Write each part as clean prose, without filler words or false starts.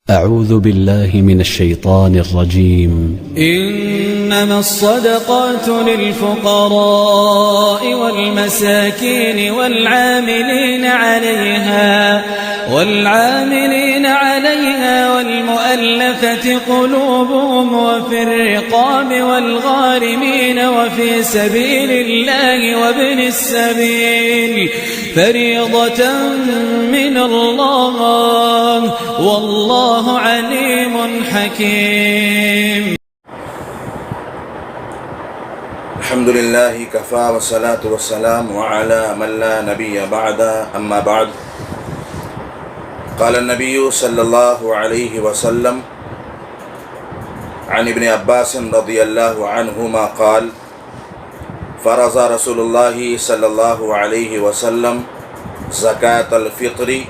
أعوذ بالله من الشيطان الرجيم. إنما الصدقات للفقراء والمساكين والعاملين عليها والمؤلفة قلوبهم وفي الرقاب والغارمين وفي سبيل الله وابن السبيل فريضة من الله والله عليم حكيم. الحمد لله كفى والصلاة والسلام على من لا نبي بعد أما بعد. قال النبي صلى الله عليه وسلم عن ابن عباس رضي الله عنهما قال فرض رسول الله صلى الله عليه وسلم زكاة الفطر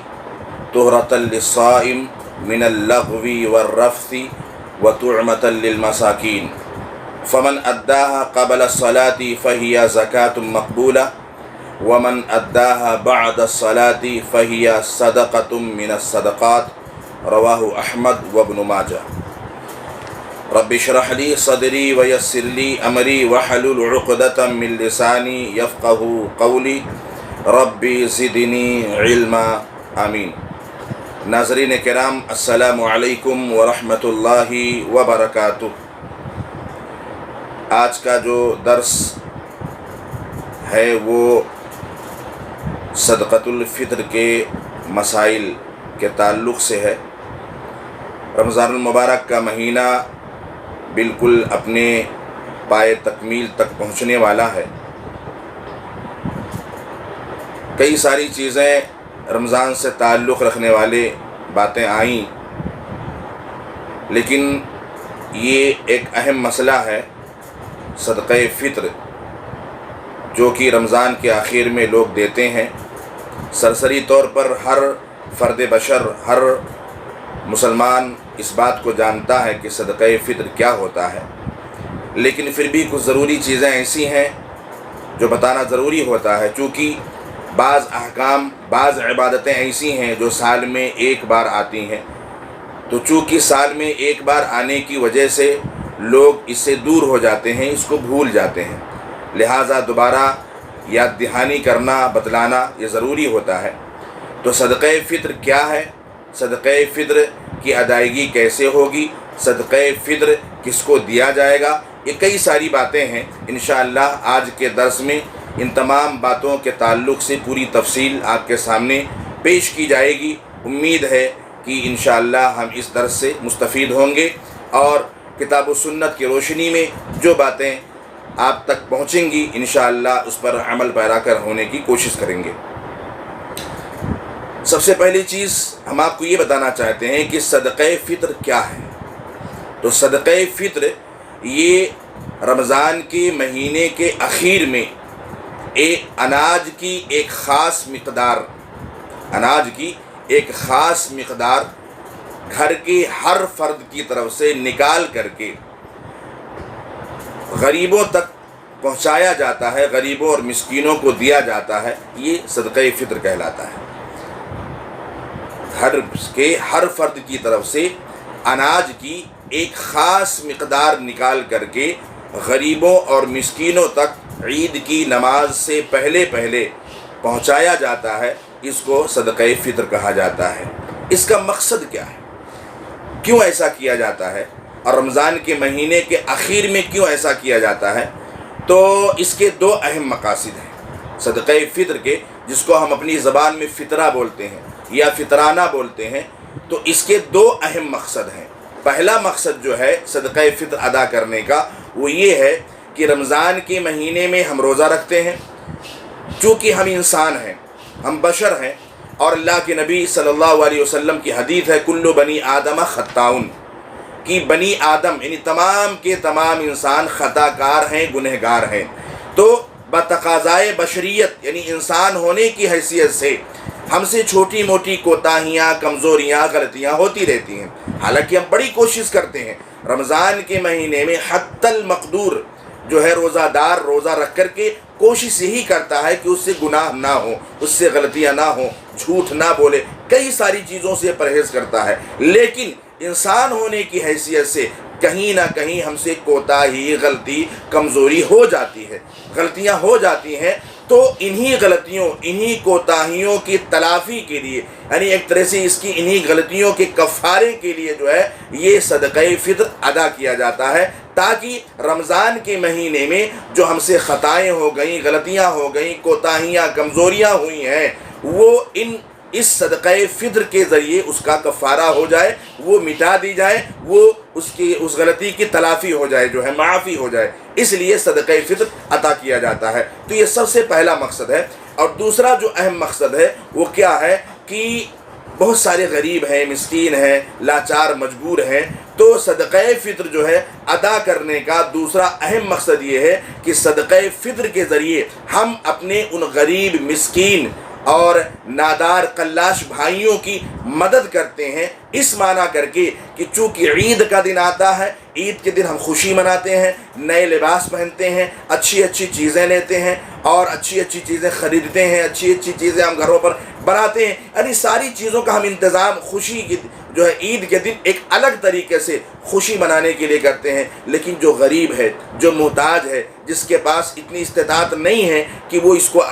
طهرة للصائم من اللغو والرفث وطعمة للمساكين فمن أداها قبل الصلاة فهي زكاة مقبولة ومن أداها بعد الصلاة فهي صدقة من الصدقات. رواه أحمد وابن ماجه. رب اشرح لي صدري ويسر لي أمري واحلل عقدة من لساني يفقه قولي رب زدني علما آمین. ناظرین کرام السلام علیکم ورحمۃ اللہ وبرکاتہ. آج کا جو درس ہے وہ صدقۃ الفطر کے مسائل کے تعلق سے ہے. رمضان المبارک کا مہینہ بالکل اپنے پائے تکمیل تک پہنچنے والا ہے. کئی ساری چیزیں رمضان سے تعلق رکھنے والے باتیں آئیں، لیکن یہ ایک اہم مسئلہ ہے صدقہ فطر جو کہ رمضان کے آخر میں لوگ دیتے ہیں. سرسری طور پر ہر فرد بشر، ہر مسلمان اس بات کو جانتا ہے کہ صدقہ فطر کیا ہوتا ہے، لیکن پھر بھی کچھ ضروری چیزیں ایسی ہیں جو بتانا ضروری ہوتا ہے، چونکہ بعض احکام، بعض عبادتیں ایسی ہیں جو سال میں ایک بار آتی ہیں، تو چونکہ سال میں ایک بار آنے کی وجہ سے لوگ اس سے دور ہو جاتے ہیں، اس کو بھول جاتے ہیں، لہٰذا دوبارہ یاد دہانی کرنا، بتلانا یہ ضروری ہوتا ہے. تو صدقہ فطر کیا ہے، صدقہ فطر کی ادائیگی کیسے ہوگی، صدقہ فطر کس کو دیا جائے گا، یہ کئی ساری باتیں ہیں. انشاءاللہ آج کے درس میں ان تمام باتوں کے تعلق سے پوری تفصیل آپ کے سامنے پیش کی جائے گی. امید ہے کہ انشاءاللہ ہم اس درس سے مستفید ہوں گے اور کتاب و سنت کی روشنی میں جو باتیں آپ تک پہنچیں گی انشاءاللہ اس پر عمل پیرا کر ہونے کی کوشش کریں گے. سب سے پہلی چیز ہم آپ کو یہ بتانا چاہتے ہیں کہ صدقہ فطر کیا ہے. تو صدقہ فطر یہ رمضان کے مہینے کے اخیر میں اناج کی ایک خاص مقدار گھر کے ہر فرد کی طرف سے نکال کر کے غریبوں تک پہنچایا جاتا ہے، غریبوں اور مسکینوں کو دیا جاتا ہے. یہ صدقہ فطر کہلاتا ہے. گھر کے ہر فرد کی طرف سے اناج کی ایک خاص مقدار نکال کر کے غریبوں اور مسکینوں تک عید کی نماز سے پہلے پہنچایا جاتا ہے. اس کو صدقہ فطر کہا جاتا ہے. اس کا مقصد کیا ہے، کیوں ایسا کیا جاتا ہے، اور رمضان کے مہینے کے آخر میں کیوں ایسا کیا جاتا ہے؟ تو اس کے دو اہم مقاصد ہیں صدقہ فطر کے، جس کو ہم اپنی زبان میں فطرہ بولتے ہیں یا فطرانہ بولتے ہیں. تو اس کے دو اہم مقصد ہیں. پہلا مقصد جو ہے صدقہ فطر ادا کرنے کا وہ یہ ہے کہ رمضان کے مہینے میں ہم روزہ رکھتے ہیں. چونکہ ہم انسان ہیں، ہم بشر ہیں، اور اللہ کے نبی صلی اللہ علیہ وسلم کی حدیث ہے کل بنی آدم خطاؤن، کہ بنی آدم یعنی تمام کے تمام انسان خطا کار ہیں، گنہگار ہیں. تو بتقاضائے بشریت یعنی انسان ہونے کی حیثیت سے ہم سے چھوٹی موٹی کوتاہیاں، کمزوریاں، غلطیاں ہوتی رہتی ہیں. حالانکہ ہم بڑی کوشش کرتے ہیں رمضان کے مہینے میں حتی المقدور جو ہے روزہ دار روزہ رکھ کر کے کوشش یہی کرتا ہے کہ اس سے گناہ نہ ہو، اس سے غلطیاں نہ ہوں، جھوٹ نہ بولے، کئی ساری چیزوں سے پرہیز کرتا ہے، لیکن इंसान होने की हैसियत से कहीं ना कहीं हमसे कोताही, गलती, कमज़ोरी हो जाती है, गलतियां हो जाती हैं। तो इन्हीं गलतियों, इन्हीं कोताहियों की तलाफ़ी के लिए, यानी एक तरह से इसकी इन्हीं गलतियों के कफ़ारे के लिए जो है ये सदक़े फ़ित्र अदा किया जाता है, ताकि रमज़ान के महीने में जो हमसे ख़ताएँ हो गई, गलतियाँ हो गई, कोताहियाँ, कमज़ोरियाँ हुई हैं, वो इस सदक़े फ़ित्र के ज़रिए उसका कफ़ारा हो जाए, वो मिटा दी जाए, वो उस गलती की तलाफ़ी हो जाए, जो है माफ़ी हो जाए। इसलिए सदक़े फ़ित्र अता किया जाता है। तो ये सबसे पहला मकसद है। और दूसरा जो अहम मकसद है वो क्या है कि बहुत सारे गरीब हैं, मिस्कीन हैं, लाचार, मजबूर हैं। तो सदक़े फ़ित्र जो है अदा करने का दूसरा अहम मकसद ये है कि सदक़े फ़ित्र के ज़रिए हम अपने उन गरीब, मिस्कीन और नादार, कल्लाश भाइयों की मदद करते हैं, इस माना करके कि चूँकि ईद का दिन आता है, ईद के दिन हम खुशी मनाते हैं, नए लिबास पहनते हैं, अच्छी अच्छी चीज़ें लेते हैं और अच्छी अच्छी चीज़ें ख़रीदते हैं, अच्छी अच्छी चीज़ें हम घरों पर बनाते हैं। यानी सारी चीज़ों का हम इंतज़ाम खुशी की जो है ईद के दिन एक अलग तरीके से खुशी मनाने के लिए करते हैं। लेकिन जो गरीब है, जो मोहताज है, जिसके पास इतनी इस्तिताअत नहीं है कि वो इसको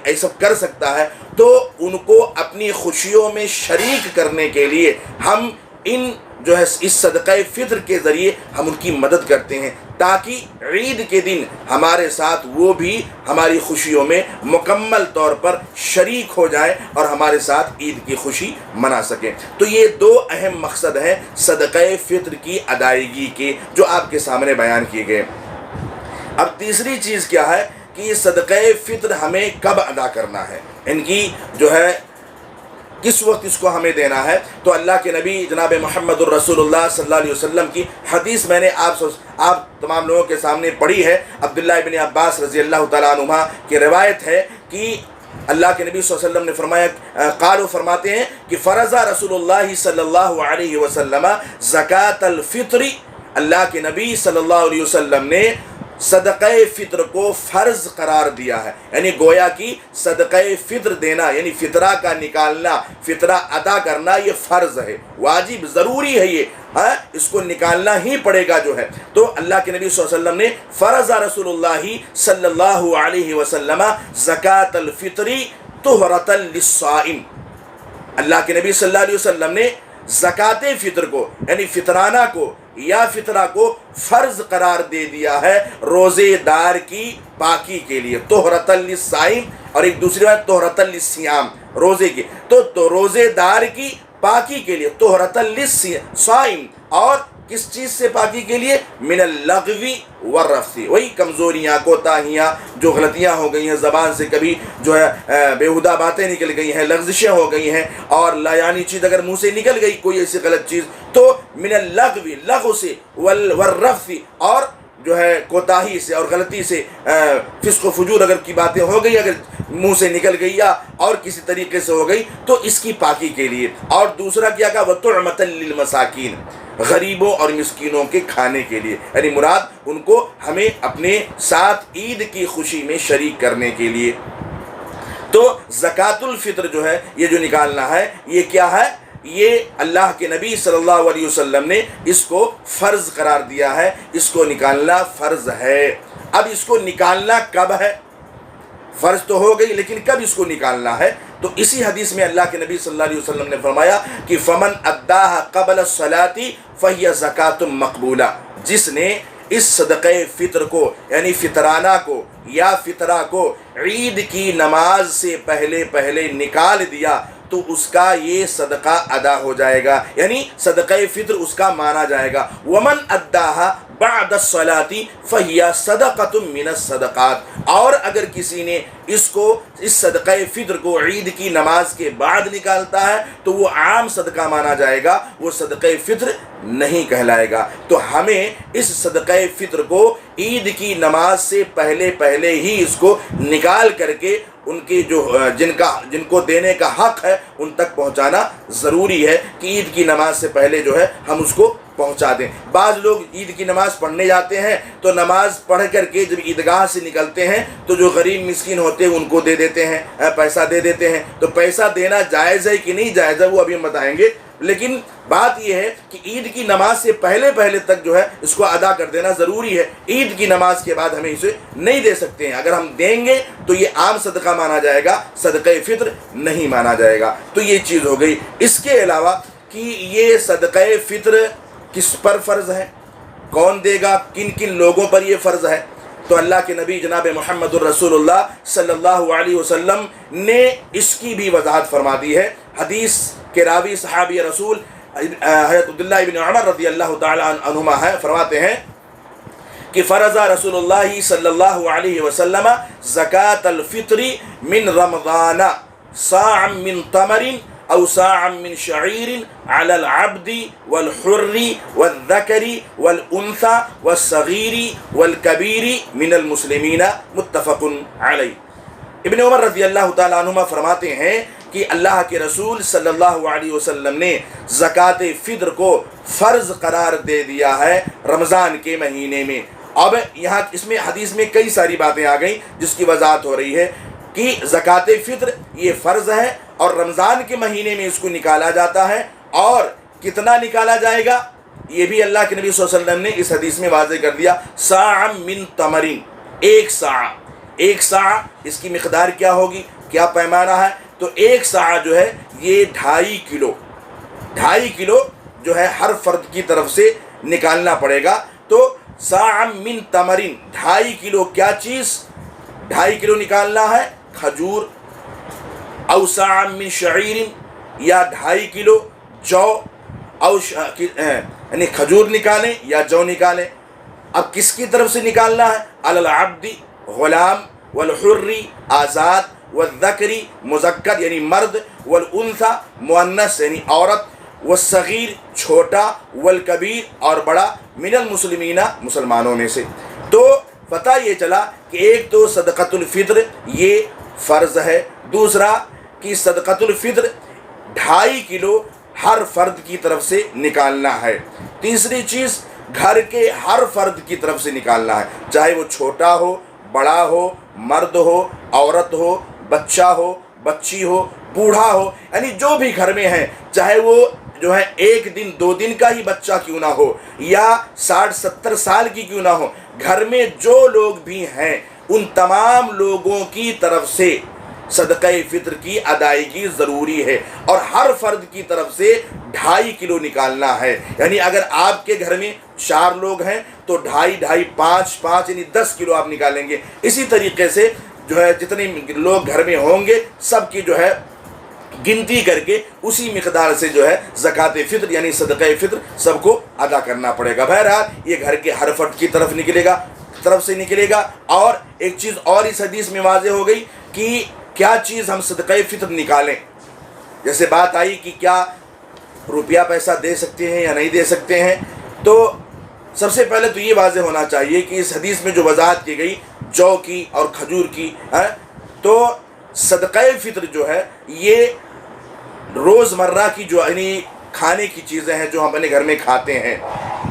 ऐसा कर सकता है, तो उनको अपनी खुशियों में शरीक करने के लिए हम इन जो है इस सदक़े फ़ित्र के ज़रिए हम उनकी मदद करते हैं, ताकि ईद के दिन हमारे साथ वो भी हमारी खुशियों में मुकम्मल तौर पर शरीक हो जाए और हमारे साथ ईद की खुशी मना सकें। तो ये दो अहम मकसद हैं सदक़े फ़ित्र की अदायगी के, जो आपके सामने बयान किए गए। अब तीसरी चीज़ क्या है कि सदक़े फ़ित्र हमें कब अदा करना है, इनकी जो है किस वक्त इसको हमें देना है। तो अल्लाह के नबी जनाब मुहम्मदुर रसूलुल्लाह सल्लल्लाहु अलैहि वसल्लम की हदीस मैंने आप तमाम लोगों के सामने पढ़ी है। अब्दुल्लाह इब्न अब्बास रज़ी अल्लाह तआला अन्हुमा की रिवायत है कि अल्लाह के नबी सल्लल्लाहु अलैहि वसल्लम ने फरमाया, क़ालू फरमाते हैं कि फ़रज़ा रसूलुल्लाह सल्लल्लाहु अलैहि वसल्लम ज़कातल फ़ित्री, अल्लाह के नबी सल्लल्लाहु अलैहि वसल्लम ने सदक़े फ़ित्र को फ़र्ज़ करार दिया है। यानी गोया कि सदक़े फ़ित्र देना, यानी फ़ितरा का निकालना, फ़ितरा अदा करना, ये फ़र्ज़ है, वाजिब, ज़रूरी है ये, इसको निकालना ही पड़ेगा जो है। तो अल्लाह के नबी सल्लल्लाहु अलैहि वसल्लम ने फ़रज़ा रसूलुल्लाही सल्लल्लाहु अलैहि वसल्लम ज़कातल फ़ित्री तुहरतन लिस्साइम, अल्लाह के नबी सल्लल्लाहु अलैहि वसल्लम ने ज़काते फ़ित्र को, यानी फ़ितराना को या फ़ितरा को फ़र्ज़ करार दे दिया है रोज़ेदार की पाकी के लिए, तुहरतन लिस्साइम, और एक दूसरी बात तुहरतन लिस्सियाम, रोज़े की, तो रोज़ेदार की पाकी के लिए, तुहरतन लिस्साइम, और किस चीज़ से पाकी के लिए, मिनल लग़वी वर्रफ़्सी, वही कमज़ोरियाँ, कोताहियाँ, जो गलतियाँ हो गई हैं, ज़बान से कभी जो है बेहुदा बातें निकल गई हैं, लग़्ज़िशें हो गई हैं, और लायानी चीज़ अगर मुँह से निकल गई कोई ऐसी गलत चीज़, तो मिनल लग़वी, लग़्व से, वर्रफ़्सी, और जो है कोताही से और गलती से, फ़िस्क़ व फ़ुजूर अगर की बातें हो गई, अगर मुंह से निकल गई या और किसी तरीके से हो गई, तो इसकी पाकी के लिए। और दूसरा क्या कहा, वतुअमतन लिल मसाकीन, गरीबों और मिस्कीनों के खाने के लिए, यानी मुराद उनको हमें अपने साथ ईद की खुशी में शरीक करने के लिए। तो ज़कातुल फ़ित्र जो है ये जो निकालना है, ये क्या है, ये अल्लाह के नबी सल्लल्लाहु अलैहि वसल्लम ने इसको फ़र्ज़ करार दिया है, इसको निकालना फ़र्ज़ है। अब इसको निकालना कब है, फ़र्ज़ तो हो गई, लेकिन कब इसको निकालना है, तो इसी हदीस में अल्लाह के नबी सल्लल्लाहु अलैहि वसल्लम ने फरमाया कि फ़मन अद्दाहा क़बल सलाती फ़हिय ज़कातुम मक़बूला, जिसने इस सदक़े फ़ित्र को, यानी फ़ितराना को या फ़ितरा को ईद की नमाज से पहले पहले निकाल दिया, तो उसका ये सदका अदा हो जाएगा, यानी सदक़े फ़ित्र उसका माना जाएगा। वमन अद्दाहा बाद सलाती फ़हिया सदक़तुम मिनस सदक़ात, और अगर किसी ने इसको, इस सदक़े फ़ित्र को ईद की नमाज के बाद निकालता है, तो वो आम सदका माना जाएगा, वो सदक़े फ़ित्र नहीं कहलाएगा। तो हमें इस सदक़े फ़ित्र को ईद की नमाज से पहले पहले ही इसको निकाल करके उनकी जो जिनको देने का हक़ है उन तक पहुँचाना ज़रूरी है, कि ईद की नमाज से पहले जो है हम उसको पहुँचा दें। बाज़ लोग ईद की नमाज़ पढ़ने जाते हैं, तो नमाज़ पढ़ करके जब ईदगाह से निकलते हैं, तो जो गरीब मिस्कीन होते हैं उनको दे देते हैं, पैसा दे देते हैं। तो पैसा देना जायज़ है कि नहीं जायज़ है, वो अभी हम बताएंगे। لیکن بات یہ ہے کہ عید کی نماز سے پہلے پہلے تک جو ہے اس کو ادا کر دینا ضروری ہے. عید کی نماز کے بعد ہمیں اسے نہیں دے سکتے ہیں. اگر ہم دیں گے تو یہ عام صدقہ مانا جائے گا, صدقہ فطر نہیں مانا جائے گا. تو یہ چیز ہو گئی. اس کے علاوہ کہ یہ صدقہ فطر کس پر فرض ہے, کون دے گا, کن کن لوگوں پر یہ فرض ہے, تو اللہ کے نبی جناب محمد الرسول اللہ صلی اللہ علیہ وسلم نے اس کی بھی وضاحت فرما دی ہے. حدیث کے راوی صحابی رسول حضرت عبداللہ ابن عمر رضی اللہ تعالی عنہما ہے, فرماتے ہیں کہ فرض رسول اللہ صلی اللہ علیہ وسلم زکاة الفطر من رمضان صاعا من تمر او صاعا من شعیر علی العبد والحر والذکر والانثى والصغیر والکبیر من المسلمین متفق علیہ. ابن عمر رضی اللہ تعالیٰ عنہما فرماتے ہیں کہ اللہ کے رسول صلی اللہ علیہ وسلم نے زکوٰۃ فطر کو فرض قرار دے دیا ہے رمضان کے مہینے میں. اب یہاں اس میں حدیث میں کئی ساری باتیں آ گئیں جس کی وضاحت ہو رہی ہے کہ زکوٰۃ فطر یہ فرض ہے اور رمضان کے مہینے میں اس کو نکالا جاتا ہے. اور کتنا نکالا جائے گا یہ بھی اللہ کے نبی صلی اللہ علیہ وسلم نے اس حدیث میں واضح کر دیا. صاع من تمرین, ایک صاع اس کی مقدار کیا ہوگی, کیا پیمانہ ہے, تو ایک صاع جو ہے یہ 2.5 کلو جو ہے ہر فرد کی طرف سے نکالنا پڑے گا. تو صاع من تمرین 2.5 کلو کیا چیز, 2.5 کلو نکالنا ہے کھجور, او صاع من شعیر یا 2.5 کلو جو, او یعنی کھجور نکالیں یا جو نکالیں. اب کس کی طرف سے نکالنا ہے, علی العبد غلام, والحر آزاد, والذکری مذکر یعنی مرد, والانثى مؤنث یعنی عورت, والصغیر چھوٹا, والکبیر اور بڑا, من المسلمین مسلمانوں میں سے. تو پتہ یہ چلا کہ ایک تو صدقۃ الفطر یہ فرض ہے, دوسرا کہ صدقۃ الفطر 2.5 کلو ہر فرد کی طرف سے نکالنا ہے, تیسری چیز گھر کے ہر فرد کی طرف سے نکالنا ہے, چاہے وہ چھوٹا ہو, بڑا ہو, مرد ہو, عورت ہو, بچہ ہو, بچی ہو, بوڑھا ہو, یعنی جو بھی گھر میں ہیں, چاہے وہ جو ہے 1 دن 2 دن کا ہی بچہ کیوں نہ ہو یا 60-70 سال کی کیوں نہ ہو, گھر میں جو لوگ بھی ہیں ان تمام لوگوں کی طرف سے صدقہ فطر کی ادائیگی ضروری ہے. اور ہر فرد کی طرف سے 2.5 کلو نکالنا ہے. یعنی اگر آپ کے گھر میں 4 لوگ ہیں تو 2.5 5 یعنی 10 کلو آپ نکالیں گے. اسی طریقے سے جو ہے جتنے لوگ گھر میں ہوں گے سب کی جو ہے گنتی کر کے اسی مقدار سے جو ہے زکوٰۃ فطر یعنی صدقہ فطر سب کو ادا کرنا پڑے گا. بہرحال یہ گھر کے ہر فرد کی طرف سے نکلے گا. اور ایک چیز اور اس حدیث میں واضح ہو گئی کہ کیا چیز ہم صدقہ فطر نکالیں. جیسے بات آئی کہ کیا روپیہ پیسہ دے سکتے ہیں یا نہیں دے سکتے ہیں, تو سب سے پہلے تو یہ واضح ہونا چاہیے کہ اس حدیث میں جو وضاحت کی گئی جو کی اور کھجور کی ہے, تو صدقہ فطر جو ہے یہ روزمرہ کی جو یعنی کھانے کی چیزیں ہیں جو ہم اپنے گھر میں کھاتے ہیں,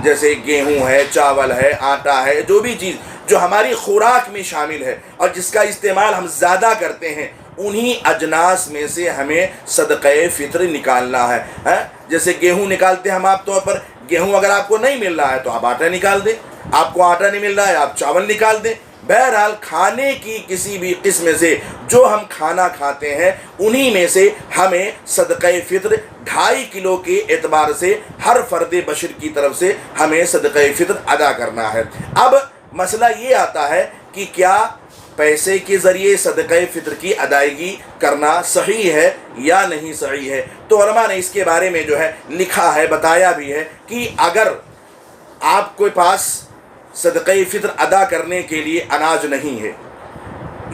جیسے گیہوں ہے, چاول ہے, آٹا ہے, جو بھی چیز جو ہماری خوراک میں شامل ہے اور جس کا استعمال ہم زیادہ کرتے ہیں, انہی اجناس میں سے ہمیں صدقہ فطر نکالنا ہے. جیسے گیہوں نکالتے ہیں ہم عام طور پر, گیہوں اگر آپ کو نہیں مل رہا ہے تو آپ آٹا نکال دیں, آپ کو آٹا نہیں مل رہا ہے آپ چاول نکال دیں. بہرحال کھانے کی کسی بھی قسم سے جو ہم کھانا کھاتے ہیں انہی میں سے ہمیں صدقہ فطر 2.5 کلو کے اعتبار سے ہر فرد بشر کی طرف سے ہمیں صدقہ فطر ادا کرنا ہے. اب مسئلہ یہ آتا ہے کہ کیا پیسے کے ذریعے صدقہ فطر کی ادائیگی کرنا صحیح ہے یا نہیں صحیح ہے. تو علماء نے اس کے بارے میں جو ہے لکھا ہے, بتایا بھی ہے کہ اگر آپ کے پاس صدقہ فطر ادا کرنے کے لیے اناج نہیں ہے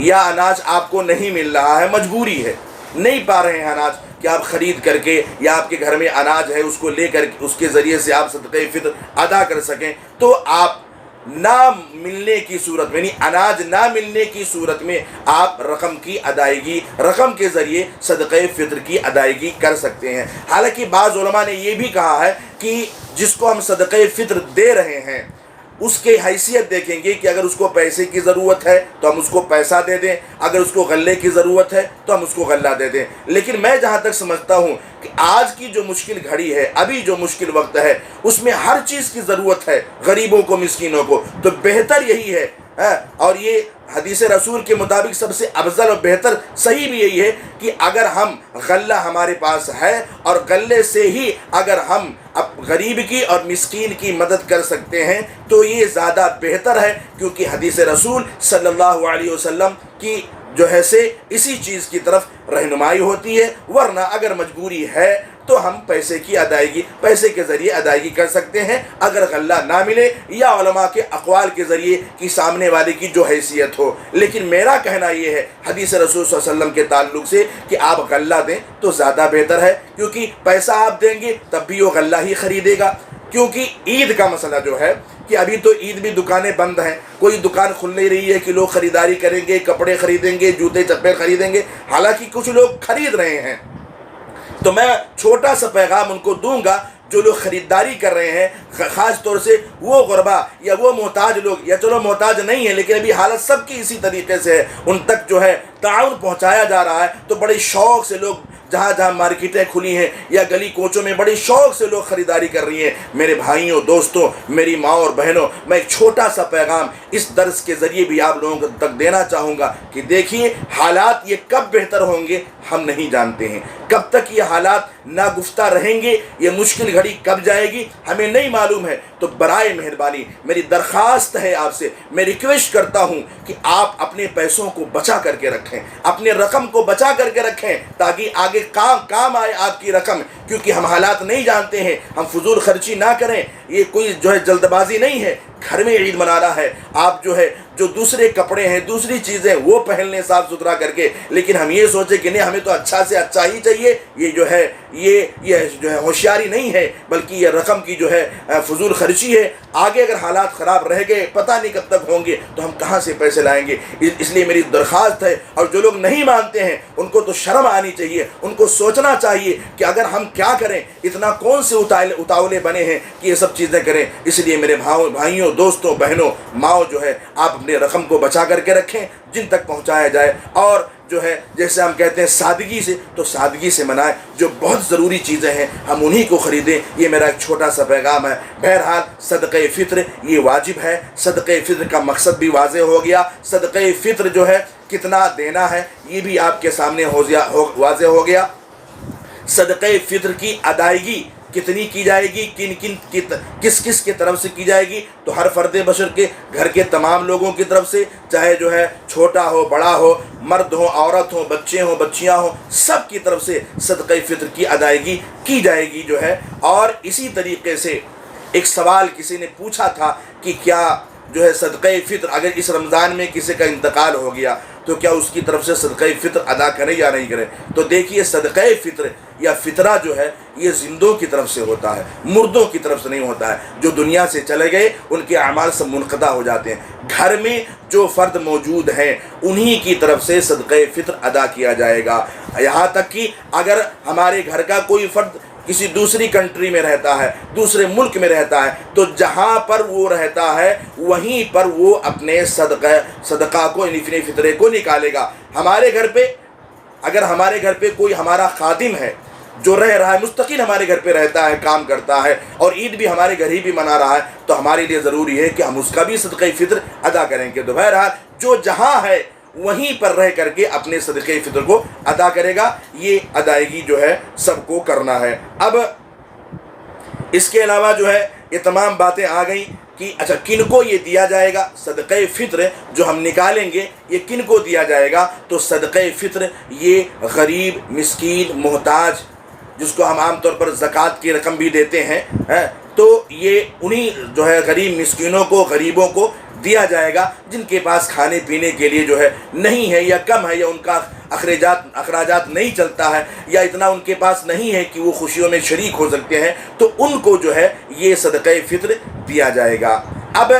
یا اناج آپ کو نہیں مل رہا ہے, مجبوری ہے, نہیں پا رہے ہیں اناج کہ آپ خرید کر کے یا آپ کے گھر میں اناج ہے اس کو لے کر اس کے ذریعے سے آپ صدقہ فطر ادا کر سکیں, تو آپ نہ ملنے کی صورت میں یعنی اناج نہ ملنے کی صورت میں آپ رقم کی ادائیگی, رقم کے ذریعے صدقہ فطر کی ادائیگی کر سکتے ہیں. حالانکہ بعض علماء نے یہ بھی کہا ہے کہ جس کو ہم صدقہ فطر دے رہے ہیں उसके हैसियत देखेंगे कि अगर उसको पैसे की ज़रूरत है तो हम उसको पैसा दे दें, अगर उसको गल्ले की ज़रूरत है तो हम उसको गल्ला दे दें। लेकिन मैं जहाँ तक समझता हूँ कि आज की जो मुश्किल घड़ी है, अभी जो मुश्किल वक्त है, उसमें हर चीज़ की ज़रूरत है गरीबों को, मिस्कीनों को, तो बेहतर यही है। और ये हदीस रसूल के मुताबिक सबसे अफजल और बेहतर सही भी यही है कि अगर हम गल्ला हमारे पास है और गल्ले से ही अगर हम अब गरीब की और मिस्कीन की मदद कर सकते हैं तो ये ज़्यादा बेहतर है, क्योंकि हदीस रसूल सल्लल्लाहु अलैहि वसल्लम की जो है से इसी चीज़ की तरफ रहनुमाई होती है। वरना अगर मजबूरी है तो हम पैसे की अदायगी, पैसे के ज़रिए अदायगी कर सकते हैं अगर गल्ला ना मिले, या उलमा के अक़वाल के ज़रिए कि सामने वाले की जो हैसियत हो। लेकिन मेरा कहना ये है हदीस रसूल सल्लल्लाहु अलैहि वसल्लम के ताल्लुक़ से कि आप गल्ला दें तो ज़्यादा बेहतर है, क्योंकि पैसा आप देंगे तब भी वो गल्ला ही ख़रीदेगा। क्योंकि ईद का मसला जो है कि अभी तो ईद भी दुकानें बंद हैं, कोई दुकान खुल नहीं रही है कि लोग ख़रीदारी करेंगे, कपड़े ख़रीदेंगे, जूते चप्पल ख़रीदेंगे। हालांकि कुछ लोग ख़रीद रहे हैं, तो मैं छोटा सा पैगाम उनको दूंगा जो लोग ख़रीदारी कर रहे हैं, ख़ास तौर से वो गुरबा या वो मोहताज लोग, या चलो मोहताज नहीं है लेकिन अभी हालत सबकी इसी तरीके से है, उन तक जो है ताउन पहुंचाया जा रहा है। तो बड़े शौक़ से लोग जहाँ जहाँ मार्केटें खुली हैं या गली कोचों में बड़े शौक़ से लोग ख़रीदारी कर रही हैं। मेरे भाइयों, दोस्तों, मेरी माँ और बहनों, मैं एक छोटा सा पैगाम इस दर्स के ज़रिए भी आप लोगों तक देना चाहूँगा कि देखिए, हालात ये कब बेहतर होंगे हम नहीं जानते हैं, कब तक ये हालात नागुफ्ता रहेंगे, ये मुश्किल घड़ी कब जाएगी हमें नहीं मालूम है। तो बराए मेहरबानी मेरी दरख्वास्त है आपसे, मैं रिक्वेस्ट करता हूँ कि आप अपने पैसों को बचा करके रखें, अपने रकम को बचा करके रखें, ताकि आगे काम आए आपकी रकम। क्योंकि हम हालात नहीं जानते हैं, हम फजूल खर्ची ना करें। ये कोई जो है जल्दबाजी नहीं है, घर में ईद मनाना है, आप जो है जो दूसरे कपड़े हैं, दूसरी चीज़ें वो पहन लें साफ़ सुथरा करके, लेकिन हम ये सोचें कि नहीं हमें तो अच्छा से अच्छा ही चाहिए। ये जो है ये जो है होशियारी नहीं है, बल्कि ये रकम की जो है फजूल खर्ची है। आगे अगर हालात ख़राब रह गए, पता नहीं कब तक होंगे, तो हम कहाँ से पैसे लाएंगे। इसलिए मेरी दरख्वास्त है, और जो लोग नहीं मानते हैं उनको तो शर्म आनी चाहिए, उनको सोचना चाहिए कि अगर हम क्या करें, इतना कौन से उतावले बने हैं कि ये सब चीज़ें करें। इसलिए मेरे भाइयों, दोस्तों, बहनों, माओ, जो है आप अपने रकम को बचा करके रखें जिन तक पहुंचाया जाए, और जो है जैसे हम कहते हैं सादगी से, तो सादगी से मनाएं। जो बहुत ज़रूरी चीज़ें हैं हम उन्हीं को ख़रीदें। ये मेरा एक छोटा सा पैगाम है। बहरहाल सदक़े फ़ित्र ये वाजिब है, सदक़े फ़ित्र का मकसद भी वाज़े हो गया। सदक़े फ़ित्र जो है कितना देना है ये भी आपके सामने वाज़े हो गया। सदक़े फ़ित्र की अदायगी कितनी की जाएगी, किस किस की तरफ से की जाएगी, तो हर फ़र्द बशर के घर के तमाम लोगों की तरफ से, चाहे जो है छोटा हो, बड़ा हो, मर्द हो, औरत हो, बच्चे हो, बच्चियां हो, सब की तरफ से सदक़े फ़ित्र की अदायगी की जाएगी जो है। और इसी तरीके से एक सवाल किसी ने पूछा था कि क्या जो है सदक़े फ़ित्र अगर इस रमज़ान में किसी का इंतकाल हो गया तो क्या उसकी तरफ से सदक़े फ़ित्र अदा करें या नहीं करें। तो देखिए, सदक़े फ़ित्र या फ़ितरा जो है ये ज़िंदों की तरफ से होता है, मुर्दों की तरफ से नहीं होता है। जो दुनिया से चले गए उनके अमाल सब मुनक़ता हो जाते हैं। घर में जो फ़र्द मौजूद हैं उन्हीं की तरफ से सदक़े फ़ित्र अदा किया जाएगा। यहाँ तक कि अगर हमारे घर का कोई फ़र्द किसी दूसरी कंट्री में रहता है, दूसरे मुल्क में रहता है, तो जहाँ पर वो रहता है वहीं पर वो अपने सदका को, यानी फ़ितरे को निकालेगा। हमारे घर पे अगर हमारे घर पे कोई हमारा खादिम है जो रह रहा है, मुस्तकिल हमारे घर पे रहता है, काम करता है, और ईद भी हमारे घर ही भी मना रहा है, तो हमारे लिए ज़रूरी है कि हम उसका भी सदक़े फ़ित्र अदा करेंगे। तो बहरहाल जो जहाँ है वहीं पर रह करके अपने सदक़े फ़ित्र को अदा करेगा। ये अदायगी जो है सबको करना है। अब इसके अलावा जो है ये तमाम बातें आ गई कि अच्छा किन को ये दिया जाएगा, सदक़े फ़ित्र जो हम निकालेंगे ये किन को दिया जाएगा। तो सदक़े फ़ित्र ये गरीब, मिस्कीन, मोहताज, जिसको हम आम तौर पर ज़कात की रकम भी देते हैं, तो ये उन्हीं जो है गरीब मिस्कीनों को, गरीबों को दिया जाएगा जिनके पास खाने पीने के लिए जो है नहीं है, या कम है, या उनका अखराजात नहीं चलता है, या इतना उनके पास नहीं है कि वो खुशियों में शरीक हो सकते हैं, तो उनको जो है ये सदक़े फ़ित्र दिया जाएगा। अब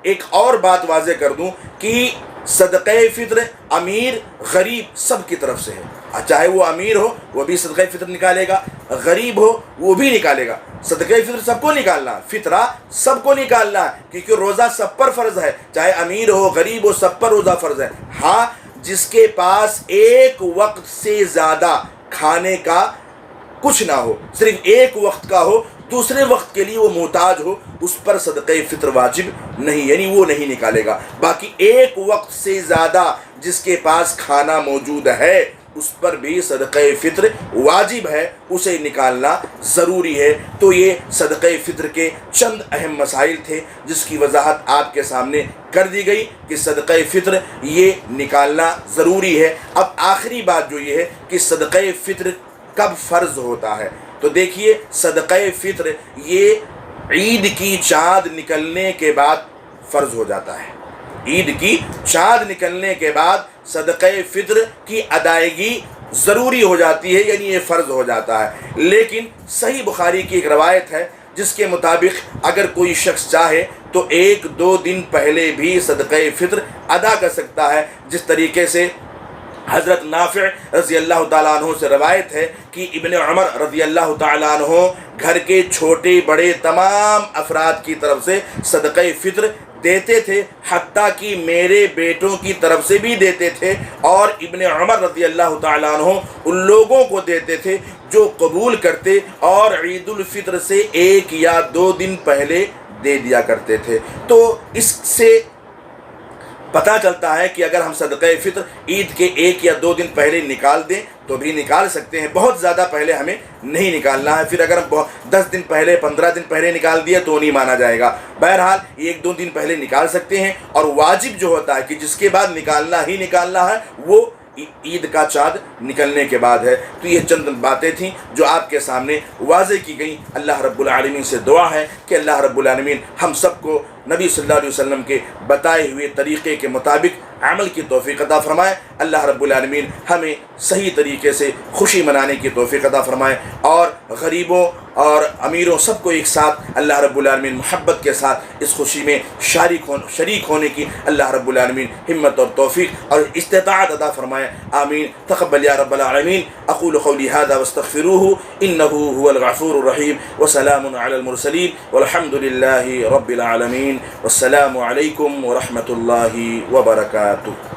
एक और बात वाज़े कर दूं कि सदक़े फ़ित्र अमीर गरीब सब की तरफ से है। چاہے وہ امیر ہو وہ بھی صدقہ فطر نکالے گا، غریب ہو وہ بھی نکالے گا۔ صدقہ فطر سب کو نکالنا ہے، فطرہ سب کو نکالنا ہے، کیونکہ روزہ سب پر فرض ہے، چاہے امیر ہو غریب ہو سب پر روزہ فرض ہے۔ ہاں جس کے پاس ایک وقت سے زیادہ کھانے کا کچھ نہ ہو، صرف ایک وقت کا ہو، دوسرے وقت کے لیے وہ محتاج ہو، اس پر صدقہ فطر واجب نہیں، یعنی وہ نہیں نکالے گا۔ باقی ایک وقت سے زیادہ جس کے پاس کھانا موجود ہے اس پر بھی صدقہ فطر واجب ہے، اسے نکالنا ضروری ہے۔ تو یہ صدقہ فطر کے چند اہم مسائل تھے جس کی وضاحت آپ کے سامنے کر دی گئی کہ صدقہ فطر یہ نکالنا ضروری ہے۔ اب آخری بات جو یہ ہے کہ صدقہ فطر کب فرض ہوتا ہے، تو دیکھیے صدقہ فطر یہ عید کی چاند نکلنے کے بعد فرض ہو جاتا ہے۔ عید کی چاند نکلنے کے بعد صدقہ فطر کی ادائیگی ضروری ہو جاتی ہے، یعنی یہ فرض ہو جاتا ہے۔ لیکن صحیح بخاری کی ایک روایت ہے جس کے مطابق اگر کوئی شخص چاہے تو 1-2 دن پہلے بھی صدقہ فطر ادا کر سکتا ہے، جس طریقے سے حضرت نافع رضی اللہ تعالیٰ عنہ سے روایت ہے کہ ابن عمر رضی اللہ تعالیٰ عنہ گھر کے چھوٹے بڑے تمام افراد کی طرف سے صدقہ فطر دیتے تھے، حتیٰ کہ میرے بیٹوں کی طرف سے بھی دیتے تھے، اور ابن عمر رضی اللہ تعالیٰ عنہ ان لوگوں کو دیتے تھے جو قبول کرتے اور عید الفطر سے 1 یا 2 دن پہلے دے دیا کرتے تھے۔ تو اس سے پتہ چلتا ہے کہ اگر ہم صدقہ فطر عید کے 1 یا 2 دن پہلے نکال دیں تو بھی نکال سکتے ہیں، بہت زیادہ پہلے ہمیں نہیں نکالنا ہے۔ پھر اگر ہم 10 دن پہلے 15 دن پہلے نکال دیا تو نہیں مانا جائے گا۔ بہرحال 1-2 دن پہلے نکال سکتے ہیں، اور واجب جو ہوتا ہے کہ جس کے بعد نکالنا ہی نکالنا ہے وہ عید کا چاند نکلنے کے بعد ہے۔ تو یہ چند باتیں تھیں جو آپ کے سامنے واضح کی گئیں۔ اللہ رب العالمین سے دعا ہے کہ اللہ رب العالمین ہم سب کو نبی صلی اللہ علیہ وسلم کے بتائے ہوئے طریقے کے مطابق عمل کی توفیق عطا فرمائے۔ اللہ رب العالمین ہمیں صحیح طریقے سے خوشی منانے کی توفیق عطا فرمائے، اور غریبوں اور امیروں سب کو ایک ساتھ اللہ رب العالمین محبت کے ساتھ اس خوشی میں شریک ہونے کی اللہ رب العالمین ہمت اور توفیق اور استطاعت عطا فرمائے۔ آمین۔ تقبل یا رب العالمین۔ اقول قولی ھذا واستغفروہ انہ ھو الغفور الرحیم، وسلام علی المرسلین والحمد للہ رب العالمین، والسلام علیکم ورحمۃ اللہ وبرکاتہ۔